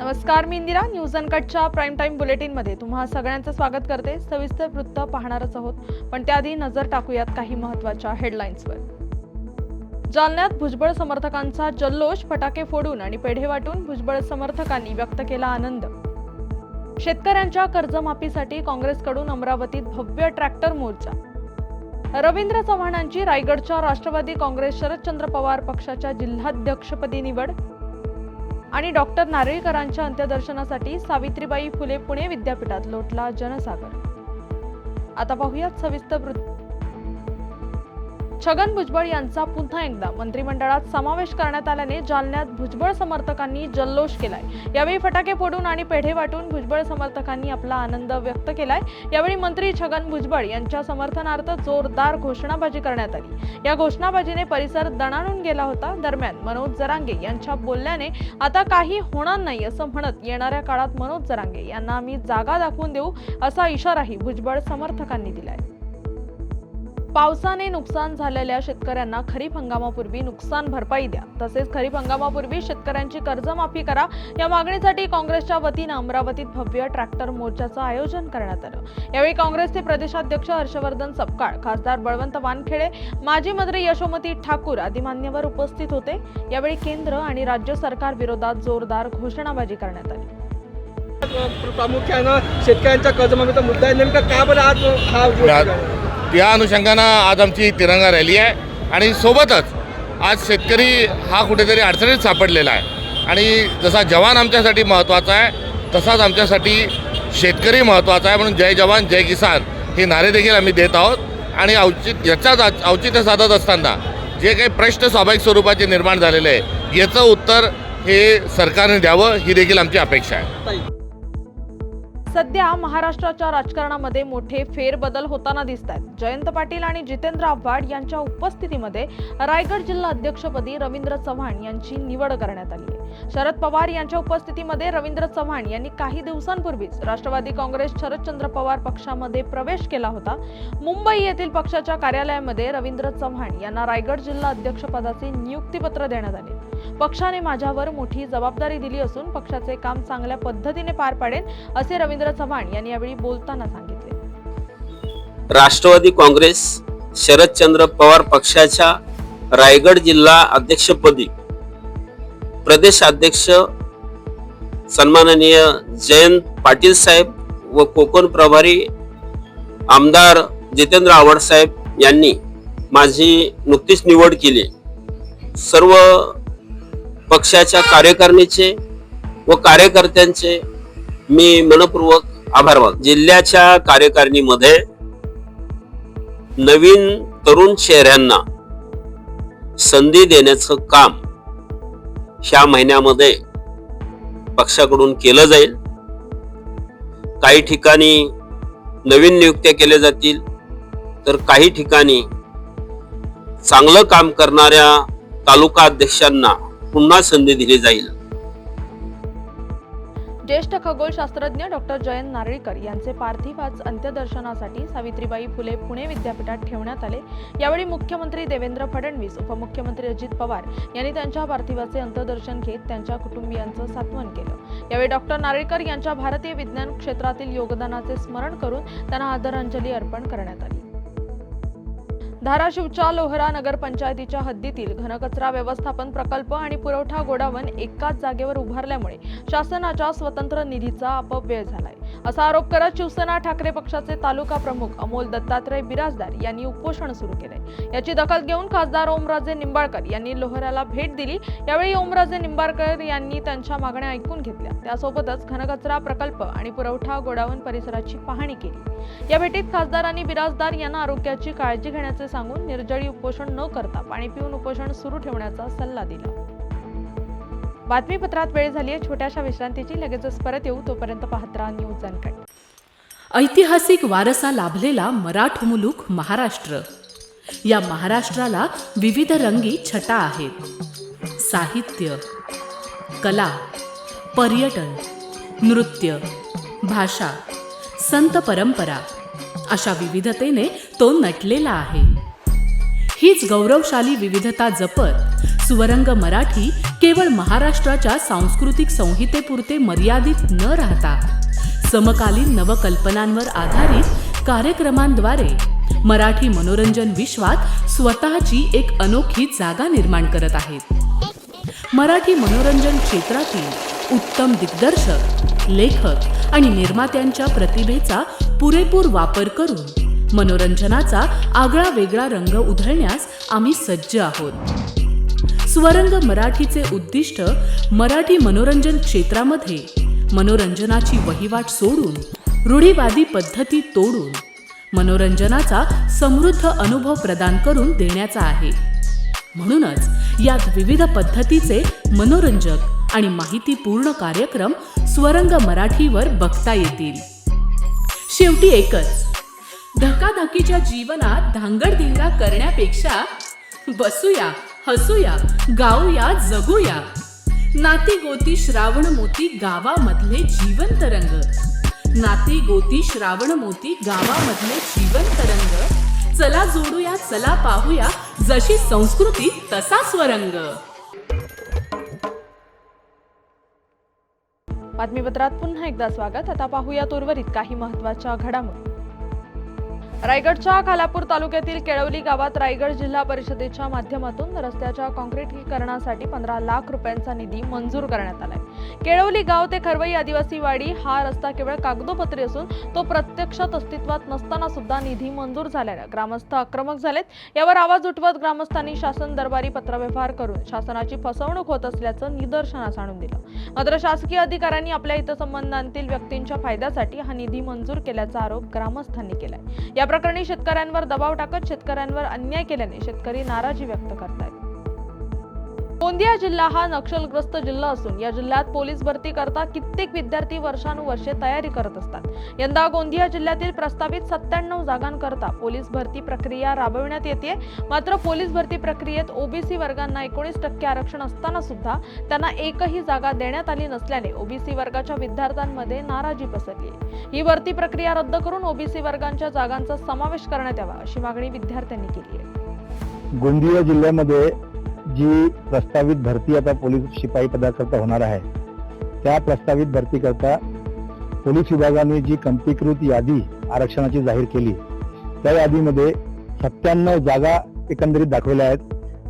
नमस्कार, मी Indira. News अनकटच्या prime time बुलेटिनमध्ये तुम्हा सगळ्यांचं स्वागत करते. सविस्तर वृत्त पाहणारच आहोत, पण त्याआधी नजर टाकूयात काही महत्त्वाच्या हेडलाईन्सवर. जालन्यात भुजबळ समर्थकांचा जल्लोष, फटाके फोडून आणि पेढे वाटून भुजबळ समर्थकांनी व्यक्त केला आनंद. शेतकऱ्यांच्या कर्जमाफीसाठी काँग्रेसकडून अमरावतीत भव्य ट्रॅक्टर मोर्चा. रवींद्र चव्हाणांची रायगडच्या राष्ट्रवादी काँग्रेस शरदचंद्र पवार पक्षाच्या जिल्हाध्यक्षपदी निवड. आणि डॉक्टर नारळीकरांच्या अंत्यदर्शनासाठी सावित्रीबाई फुले पुणे विद्यापीठात लोटला जनसागर. आता पाहूयात सविस्तर वृत्त. छगन भुजबळ यांचा पुन्हा एकदा मंत्रिमंडळात समावेश करण्यात आल्याने जालन्यात भुजबळ समर्थकांनी जल्लोष केलाय. यावेळी फटाके फोडून आणि पेढे वाटून भुजबळ समर्थकांनी आपला आनंद व्यक्त केलाय. यावेळी मंत्री छगन भुजबळ यांच्या समर्थनार्थ जोरदार घोषणाबाजी करण्यात आली. या घोषणाबाजीने परिसर दणाणून गेला होता. दरम्यान मनोज जरांगे यांच्या बोलण्याने आता काही होणार नाही असं म्हणत येणाऱ्या काळात मनोज जरांगे यांना आम्ही जागा दाखवून देऊ असा इशाराही भुजबळ समर्थकांनी दिलाय. पावसाने नुकसान झालेल्या शेतकऱ्यांना खरीप हंगामापूर्वी नुकसान भरपाई द्या, तसेच खरीप हंगामापूर्वी शेतकऱ्यांची कर्जमाफी करा या मागणीसाठी काँग्रेसच्या वतीनं अमरावतीत भव्य ट्रॅक्टर मोर्चाचं आयोजन करण्यात आलं. यावेळी काँग्रेसचे प्रदेशाध्यक्ष हर्षवर्धन सपकाळ, खासदार बळवंत वानखेडे, माजी मंत्री यशोमती ठाकूर आदी मान्यवर उपस्थित होते. यावेळी केंद्र आणि राज्य सरकार विरोधात जोरदार घोषणाबाजी करण्यात आली. प्रामुख्यानं शेतकऱ्यांच्या कर्जमाफीचा मुद्दा आहे. नेमका का बरं आज हा त्या अनुषंगानं आज आमची तिरंगा रॅली आहे आणि सोबतच आज शेतकरी हा कुठेतरी अडचणीत सापडलेला आहे. आणि जसा जवान आमच्यासाठी महत्त्वाचा आहे तसाच आमच्यासाठी शेतकरी महत्त्वाचा आहे. म्हणून जय जवान जय किसान हे नारे देखील आम्ही देत आहोत. आणि याचाच औचित्य साधत असताना जे काही प्रश्न स्वाभाविक स्वरूपाचे निर्माण झालेले आहे याचं उत्तर हे सरकारने द्यावं ही देखील आमची अपेक्षा आहे. सध्या महाराष्ट्राच्या राजकारणामध्ये मोठे फेरबदल होताना दिसत आहेत. जयंत पाटील आणि जितेंद्र आव्हाड यांच्या उपस्थितीमध्ये रायगड जिल्हा अध्यक्षपदी रवींद्र चव्हाण यांची निवड करण्यात आली आहे. शरद पवार यांच्या उपस्थितीमध्ये रवींद्र चव्हाण यांनी काही दिवसांपूर्वीच राष्ट्रवादी काँग्रेस शरदचंद्र पवार पक्षामध्ये प्रवेश केला होता. मुंबई येथील पक्षाच्या कार्यालयामध्ये रवींद्र चव्हाण यांना रायगड जिल्हा अध्यक्षपदाचे नियुक्तीपत्र देण्यात आले. पक्षाने माझ्यावर मोठी जबाबदारी दिली असून पक्षाचे काम चांगल्या पद्धतीने पार पाडेन असे रवींद्र चव्हाण यांनी यावेळी बोलताना सांगितले. राष्ट्रवादी काँग्रेस शरदचंद्र पवार पक्षाच्या रायगड जिल्हा अध्यक्षपदी प्रदेश अध्यक्ष सन्माननीय जयंत पाटील साहेब व कोकण प्रभारी आमदार जितेंद्र आव्हाड साहेब यांनी माझी नुकतीच निवड केली. सर्व पक्षाच्या कार्यकारिणीचे व कार्यकर्त्यांचे मी मनपूर्वक आभार मानतो. जिल्ह्याच्या कार्यकारिणीमध्ये नवीन तरुण चेहऱ्यांना संधी देण्याचं काम ह्या महिन्यामध्ये पक्षाकडून केलं जाईल. काही ठिकाणी नवीन नियुक्त्या केल्या जातील तर काही ठिकाणी चांगलं काम करणाऱ्या तालुका अध्यक्षांना पुन्हा संधी दिली जाईल. ज्येष्ठ खगोलशास्त्रज्ञ डॉक्टर जयंत नारळीकर यांचे पार्थिव आज अंत्यदर्शनासाठी सावित्रीबाई फुले पुणे विद्यापीठात ठेवण्यात आले. यावेळी मुख्यमंत्री देवेंद्र फडणवीस, उपमुख्यमंत्री अजित पवार यांनी त्यांच्या पार्थिवाचे अंत्यदर्शन घेत त्यांच्या कुटुंबियांचं सांत्वन केलं. यावेळी डॉक्टर नारळीकर यांच्या भारतीय विज्ञान क्षेत्रातील योगदानाचे स्मरण करून त्यांना आदरांजली अर्पण करण्यात आली. धाराशिवच्या लोहरा नगरपंचायतीच्या हद्दीतील घनकचरा व्यवस्थापन प्रकल्प आणि पुरवठा गोडाऊन एकाच जागेवर उभारल्यामुळे शासनाच्या स्वतंत्र निधीचा अपव्यय झालाय असा आरोप करत शिवसेना ठाकरे पक्षाचे तालुका प्रमुख अमोल दत्तात्रय बिराजदार यांनी उपोषण सुरू केले. याची दखल घेऊन खासदार ओमराजे निंबाळकर यांनी लोहऱ्याला भेट दिली. यावेळी ओमराजे निंबाळकर यांनी त्यांच्या मागण्या ऐकून घेतल्या. त्यासोबतच घनकचरा प्रकल्प आणि पुरवठा गोडाऊन परिसराची पाहणी केली. या भेटीत खासदारांनी बिराजदार यांना आरोग्याची काळजी घेण्याचे सांगून निर्जळी उपोषण न करता पाणी पिऊन उपोषण सुरू ठेवण्याचा सल्ला दिला. बातमीपत्रात वेळ झाली आहे छोट्याशा विश्रांतीची. लगेचच परत येऊ. तोपर्यंत पाहत राहा न्यूज अनकट. ऐतिहासिक वारसा लाभलेला मराठा मुलूक महाराष्ट्र. या महाराष्ट्राला विविध रंगी छटा आहेत. साहित्य, कला, पर्यटन, नृत्य, भाषा, संत परंपरा अशा विविधतेने तो नटलेला आहे. हीच गौरवशाली विविधता जपत स्वरंग मराठी केवळ महाराष्ट्राच्या सांस्कृतिक संहितेपुरते मर्यादित न राहता समकालीन नवकल्पनांवर आधारित कार्यक्रमांद्वारे मराठी मनोरंजन विश्वात स्वतःची एक अनोखी जागा निर्माण करत आहेत. मराठी मनोरंजन क्षेत्रातील उत्तम दिग्दर्शक, लेखक आणि निर्मात्यांच्या प्रतिभेचा पुरेपूर वापर करून मनोरंजनाचा आगळा वेगळा रंग उधळण्यास आम्ही सज्ज आहोत. स्वरंग मराठीचे उद्दिष्ट मराठी मनोरंजन क्षेत्रामध्ये मनोरंजनाची वहिवाट सोडून, रूढिवादी पद्धती तोडून मनोरंजनाचा समृद्ध अनुभव प्रदान करून देण्याचा आहे. म्हणूनच यात विविध पद्धतीचे मनोरंजक आणि माहितीपूर्ण कार्यक्रम स्वरंग मराठीवर बघता येतील. शेवटी एकच, धकाधकीच्या जीवनात धांगडधिंगा करण्यापेक्षा बसूया, हसूया, गाऊया, जगूया. नाती गोती श्रावण मोती गावामधले जिवंत रंग. नाती गोती श्रावण मोती गावामधले जिवंत रंग. चला जोडूया, चला पाहूया, जशी संस्कृती तसा स्वरंग. बातमीपत्रात पुन्हा एकदा स्वागत. आता पाहूयात उर्वरित काही महत्त्वाच्या घडामोडी. रायगडच्या खालापूर तालुक्यातील केळवली गावात रायगड जिल्हा परिषदेच्या माध्यमातून रस्त्याच्या काँक्रिटीकरणासाठी 15 लाख रुपयांचा निधी मंजूर करण्यात आलाय. केळवली गाव ते खरवई आदिवासी वाडी हा रस्ता केवळ कागदोपत्री असून तो प्रत्यक्षात अस्तित्वात नसताना सुद्धा निधी मंजूर झाल्याने ग्रामस्थ आक्रमक झालेत. यावर आवाज उठवत ग्रामस्थांनी शासन दरबारी पत्रव्यवहार करून शासनाची फसवणूक होत असल्याचं निदर्शनास आणून दिलं. मात्र शासकीय अधिकाऱ्यांनी आपल्या हितसंबंधांतील व्यक्तींच्या फायद्यासाठी हा निधी मंजूर केल्याचा आरोप ग्रामस्थांनी केलाय. या प्रकरणी शेतकऱ्यांवर दबाव टाकत शेतकऱ्यांवर अन्याय केल्याने शेतकरी नाराजी व्यक्त करतायत. गोंदिया जिल्हा हा नक्षलग्रस्त जिल्हा असून या जिल्ह्यात पोलीस भरती करता कित्येक विद्यार्थी वर्षानुवर्षे तयारी करत असतात. यंदा गोंदिया जिल्ह्यातील प्रस्तावित 97 जागांकरता पोलीस भरती प्रक्रिया राबविण्यात येते. मात्र पोलीस भरती प्रक्रियेत ओबीसी वर्गांना 19% आरक्षण असताना सुद्धा त्यांना एकही जागा देण्यात आली नसल्याने ओबीसी वर्गाच्या विद्यार्थ्यांमध्ये नाराजी पसरली आहे. ही भरती प्रक्रिया रद्द करून ओबीसी वर्गांच्या जागांचा समावेश करण्यात यावा अशी मागणी विद्यार्थ्यांनी केली आहे. गोंदिया जिल्ह्यामध्ये जी प्रस्तावित भरती आता पोलीस शिपाई पदाकरता होणार आहे, त्या प्रस्तावित भरती करता पोलीस विभागाने जी कंपीकृत यादी आरक्षणाची जाहीर केली, त्या यादीमध्ये 97 जागा एकंदरीत दाखवल्या आहेत.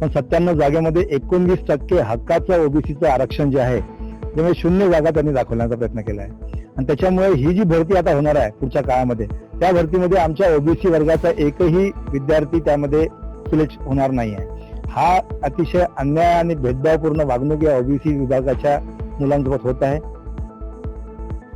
पण 97 जागेमध्ये 19% हक्काचं ओबीसीचं आरक्षण जे आहे त्यामुळे 0 जागा त्यांनी दाखवण्याचा प्रयत्न केला आहे. आणि त्याच्यामुळे ही जी भरती आता होणार आहे पुढच्या काळामध्ये, त्या भरतीमध्ये आमच्या ओबीसी वर्गाचा एकही विद्यार्थी त्यामध्ये सिलेक्ट होणार नाही आहे. हा अतिशय अन्याय आणि भेदभावपूर्ण वागणूक या ओबीसी विभागाच्या मुलांसोबत होत आहे.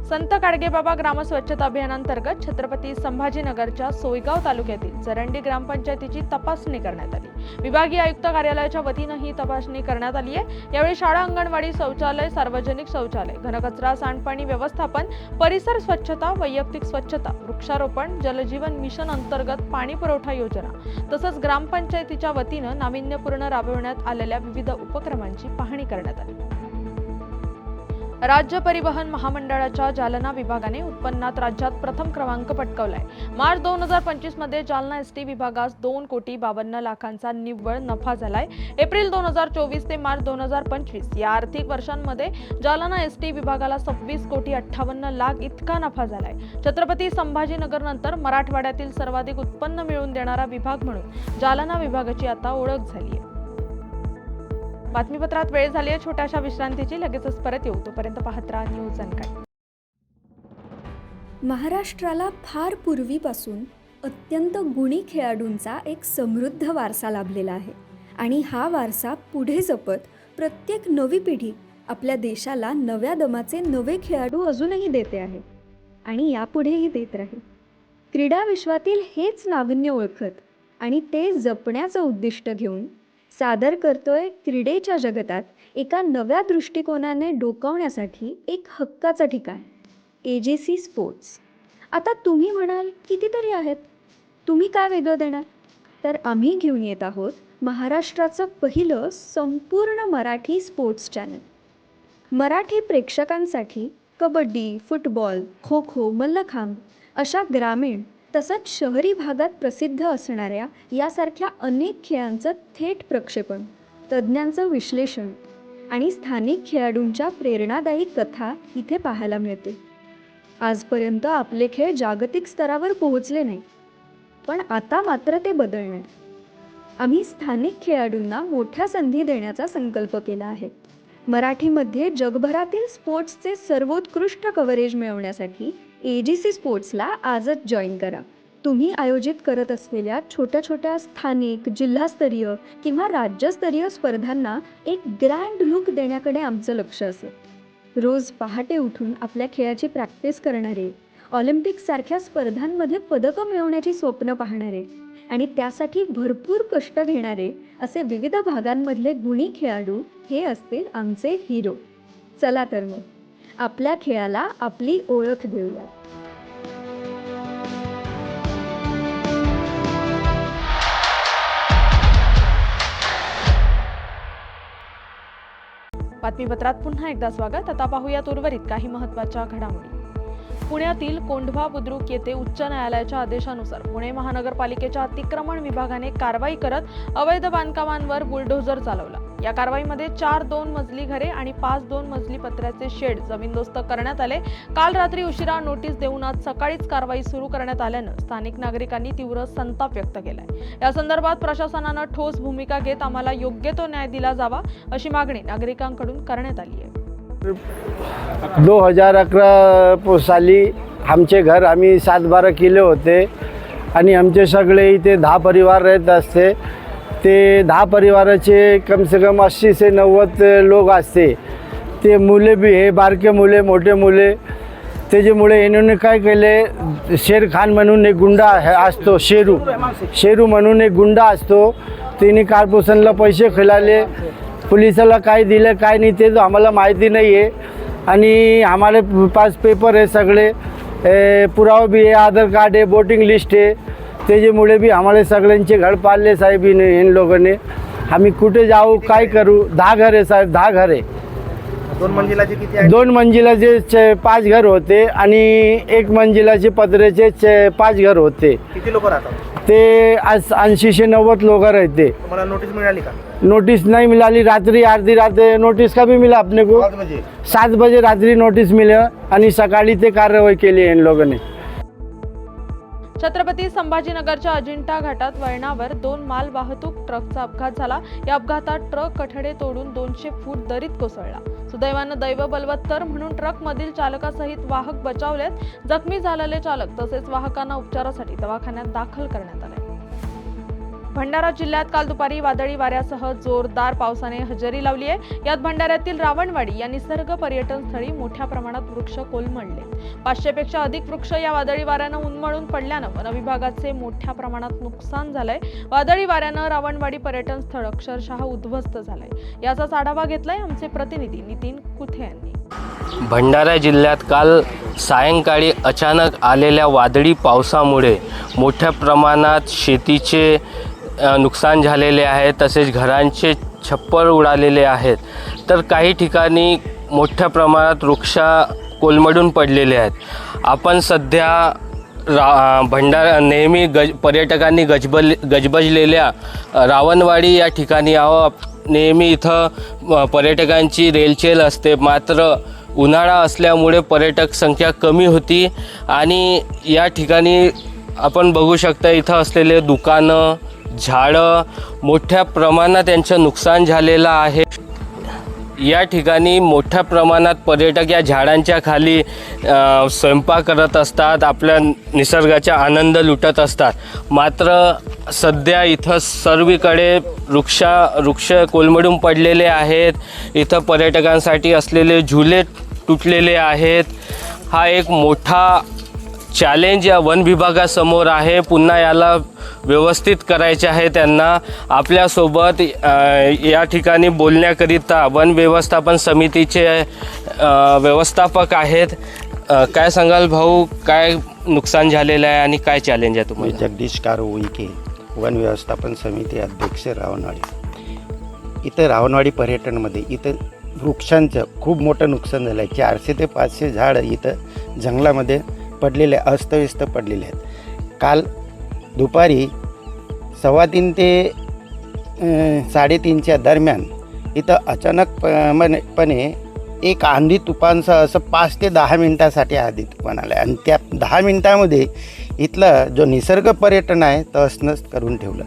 संत गाडगेबाबा ग्राम स्वच्छता अभियानांतर्गत छत्रपती संभाजीनगरच्या सोयगाव तालुक्यातील चरंडी ग्रामपंचायतीची तपासणी करण्यात आली. विभागीय आयुक्त कार्यालयाच्या वतीनं ही तपासणी करण्यात आली आहे. यावेळी शाळा, अंगणवाडी, शौचालय, सार्वजनिक शौचालय, घनकचरा, सांडपाणी व्यवस्थापन, परिसर स्वच्छता, वैयक्तिक स्वच्छता, वृक्षारोपण, जलजीवन मिशन अंतर्गत पाणी पुरवठा योजना तसंच ग्रामपंचायतीच्या वतीनं नाविन्यपूर्ण राबविण्यात आलेल्या विविध उपक्रमांची पाहणी करण्यात आली. राज्य परिवहन महामंडळाच्या जालना विभागाने उत्पन्नात राज्यात प्रथम क्रमांक पटकावलाय. मार्च 2025 मध्ये जालना एसटी विभागास 2,52,00,000चा निव्वळ नफा झालाय. एप्रिल 2024 ते मार्च 2025 या आर्थिक वर्षांमध्ये जालना एसटी विभागाला 26,58,00,000 इतका नफा झालाय. छत्रपती संभाजीनगर नंतर मराठवाड्यातील सर्वाधिक उत्पन्न मिळवून देणारा विभाग म्हणून जालना विभागाची आता ओळख झाली आहे. बातमीपत्रात वेळ झाली आहे छोट्याशा विश्रांतीची. लगेचच परत येऊ. तोपर्यंत पाहत राहा न्यूज अनकट. महाराष्ट्राला फार पूर्वीपासून अत्यंत गुणी खेळाडूंचा एक समृद्ध वारसा लाभलेला आहे आणि हा वारसा पुढे जपत प्रत्येक नवी पिढी आपल्या देशाला नव्या दमाचे नवे खेळाडू अजूनही देते आहे आणि यापुढेही देत राहील. क्रीडा विश्वातील हेच नाविन्य ओळखत आणि ते जपण्याचं उद्दिष्ट घेऊन सादर करतोय क्रीडेच्या जगतात एका नव्या दृष्टिकोनाने डोकावण्यासाठी एक हक्काचं ठिकाण, AJC स्पोर्ट्स. आता तुम्ही म्हणाल कितीतरी आहेत, तुम्ही काय वेगळं देणार? तर आम्ही घेऊन येत आहोत महाराष्ट्राचं पहिलं संपूर्ण मराठी स्पोर्ट्स चॅनल. मराठी प्रेक्षकांसाठी कबड्डी, फुटबॉल, खो खो, मल्लखांब अशा ग्रामीण तसंच शहरी भागात प्रसिद्ध असणाऱ्या यासारख्या अनेक खेळांचं थेट प्रक्षेपण. तज्ज्ञांचं विश्लेषण आणि स्थानिक खेळाडूंच्या प्रेरणादायी कथा इथे पाहायला मिळते. आजपर्यंत आपले खेळ जागतिक स्तरावर पोहोचले नाही, पण आता मात्र ते बदलणार. आम्ही स्थानिक खेळाडूंना मोठ्या संधी देण्याचा संकल्प केला आहे. मराठीमध्ये जगभरातील स्पोर्ट्सचे सर्वोत्कृष्ट कव्हरेज मिळवण्यासाठी AGC स्पोर्ट्सला आजच जॉईन करा. तुम्ही आयोजित करत असलेल्या छोट्या छोट्या स्थानिक, जिल्हास्तरीय किंवा राज्यस्तरीय स्पर्धांना एक ग्रँड लुक देण्याकडे आमचं लक्ष असेल. रोज पहाटे उठून आपल्या खेळाची प्रॅक्टिस करणारे, ऑलिम्पिकसारख्या स्पर्धांमध्ये पदकं मिळवण्याची स्वप्न पाहणारे आणि त्यासाठी भरपूर कष्ट घेणारे असे विविध भागांमधले गुणी खेळाडू हे असतील आमचे हिरो. चला तर मग आपल्या खेळाला आपली ओळख देऊया. बातमीपत्रात पुन्हा एकदा स्वागत. आता पाहूयात उर्वरित काही महत्त्वाच्या घडामोडी. पुण्यातील कोंढवा बुद्रुक येथे उच्च न्यायालयाच्या आदेशानुसार पुणे महानगरपालिकेच्या अतिक्रमण विभागाने कारवाई करत अवैध बांधकामांवर बुलडोझर चालवला. या कारवाईमध्ये 4 2 मजली घरे आणि 5 2 मजली पत्र्याचे शेड जमीनदोस्त करण्यात आले. काल रात्री उशिरा नोटीस देऊन आज सकाळीच कारवाई सुरू करण्यात आल्यानं स्थानिक नागरिकांनी तीव्र संताप व्यक्त केलाय. या संदर्भात प्रशासनानं ठोस भूमिका घेत आम्हाला योग्य तो न्याय दिला जावा अशी मागणी नागरिकांकडून करण्यात आली आहे. 2011 साली आमचे घर आम्ही 7-12 किलो होते आणि आमचे सगळे इथे 10 परिवार राहत असते. ते 10 परिवाराचे कम से कम 80 से 90 लोक असते. ते मुले बी हे बारके मुले, मोठे मुले. त्याच्यामुळे इन्होंने काय केले, शेर खान म्हणून एक गुंडा असतो, शेरू म्हणून एक गुंडा असतो. तिने कॉर्पोरेशनला पैसे खिलाले, पोलिसाला काय दिलं काय नाही ते आम्हाला माहिती नाही आहे. आणि हमारे पास पेपर आहे सगळे, पुरावा बी आहे, आधार कार्ड आहे, वोटिंग लिस्ट आहे. त्याच्यामुळे बी आम्हाला सगळ्यांचे घर पाडले साहेब इन लोकांनी. आम्ही कुठे जाऊ, काय करू. 10 घर आहे साहेब, 10 घर आहे. 2 मंजिलाचे किती आहे? 2 मंजिलाचे 5 घर होते आणि 1 मंजिलाचे पत्र्याचे 5 घर होते. किती लोक राहतात? ते आज 80 से 90 लोग रहते. तुम्हाला नोटीस मिळाली का? नोटिस नहीं मिलाली. रात्रि आधी रात नोटिस का भी मिला अपने को. 7 बजे रात्रि नोटिस मिला आणि सकाळी ते कारवाई केली इन लोकांनी. छत्रपती संभाजीनगरच्या अजिंठा घाटात वळणावर 2 माल वाहतूक ट्रकचा अपघात झाला. या अपघातात ट्रक कठडे तोडून 200 फूट दरीत कोसळला. सुदैवानं दैव बलवत्तर म्हणून ट्रकमधील चालकासहित वाहक बचावलेत. जखमी झालेले चालक तसेच वाहकांना उपचारासाठी दवाखान्यात दाखल करण्यात आले. भंडारा जिल्ह्यात काल दुपारी वादळी वाऱ्यासह जोरदार पावसाने हजेरी लावली आहे. यात भंडाऱ्यातील रावणवाडी या निसर्ग पर्यटन स्थळी मोठ्या प्रमाणात वृक्ष कोलमडले. 500 पेक्षा अधिक वृक्ष या वादळी वाऱ्यानं उन्मळून पडल्यानं वन विभागाचे मोठ्या प्रमाणात नुकसान झालंय. वादळी वाऱ्यानं रावणवाडी पर्यटन स्थळ अक्षरशः उद्ध्वस्त झालंय. याचाच आढावा घेतलाय आमचे प्रतिनिधी नितीन कुथे यांनी. भंडारा जिल्ह्यात काल सायंकाळी अचानक आलेल्या वादळी पावसामुळे मोठ्या प्रमाणात शेतीचे नुकसान झालेले आहे. तसेच घरांचे छप्पर उडालेले आहेत. तर काही ठिकाणी मोठ्या प्रमाणात वृक्ष कोलमडून पडलेले आहेत. आपण सध्या भंडारा नेहमी पर्यटकांनी गजबजलेल्या रावणवाडी या ठिकाणी आहोत. नेहमी इथं पर्यटकांची रेलचेल असते. मात्र उन्हाळा असल्यामुळे पर्यटक संख्या कमी होती आणि या ठिकाणी आपण बघू शकता इथं असलेले दुकानं, झाडं मोठ्या प्रमाणात त्यांचं नुकसान झालेलं आहे. या ठिकाणी मोठ्या प्रमाणात पर्यटक या झाडांच्या खाली स्वयंपाक करत असतात, आपल्या निसर्गाचा आनंद लुटत असतात. मात्र सध्या इथं सर्वीकडे वृक्ष कोलमडून पडलेले आहेत. इथं पर्यटकांसाठी असलेले झुले तुटलेले आहेत. हा एक मोठा चॅलेंज या वन विभागासमोर आहे. पुन्हा याला व्यवस्थित करायचे आहे त्यांना. आपल्यासोबत या ठिकाणी बोलण्याकरिता वन व्यवस्थापन समितीचे व्यवस्थापक आहेत. काय सांगाल भाऊ, काय नुकसान झालेलं आहे आणि काय चॅलेंज आहे तुम्हाला? जगदीश कारो उईके, वन व्यवस्थापन समिती अध्यक्ष, रावणवाडी. इथं रावणवाडी पर्यटनमध्ये इथं वृक्षांचं खूप मोठं नुकसान झालं आहे. 400 ते 500 झाडं इथं जंगलामध्ये पडलेले, अस्तव्यस्त पडलेले आहेत. काल दुपारी 3:15 ते 3:30च्या दरम्यान इथं अचानकपणे एक आंधी तुफानचं असं 5 ते 10 मिनटासाठी आधी तुफान आलं आणि त्या 10 मिनटामध्ये इथलं जो निसर्ग पर्यटन आहे तसनच करून ठेवलं.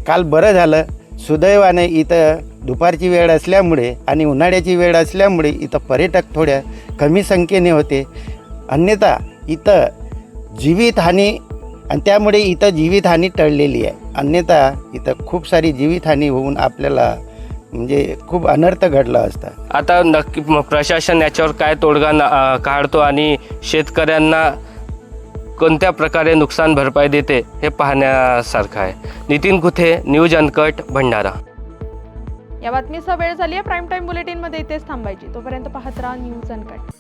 काल बरं झालं, सुदैवाने इथं दुपारची वेळ असल्यामुळे आणि उन्हाळ्याची वेळ असल्यामुळे इथं पर्यटक थोड्या कमी संख्येने होते. अन्यथा इथं जीवितहानी आणि त्यामुळे इथं जीवितहानी टळलेली आहे. अन्यथा इथं खूप सारी जीवितहानी होऊन आपल्याला म्हणजे खूप अनर्थ घडला असता. आता नक्की प्रशासन याच्यावर काय तोडगा काढतो आणि शेतकऱ्यांना कोणत्या प्रकारे नुकसान भरपाई देते हे पाहण्यासारखं आहे. Nitin कुथे, news uncut, Bhandara. या बातमीचा वेळ झाली आहे. प्राईम टाईम बुलेटिनमध्ये इथेच थांबायची. तोपर्यंत पाहत राहा न्यूज अनकट.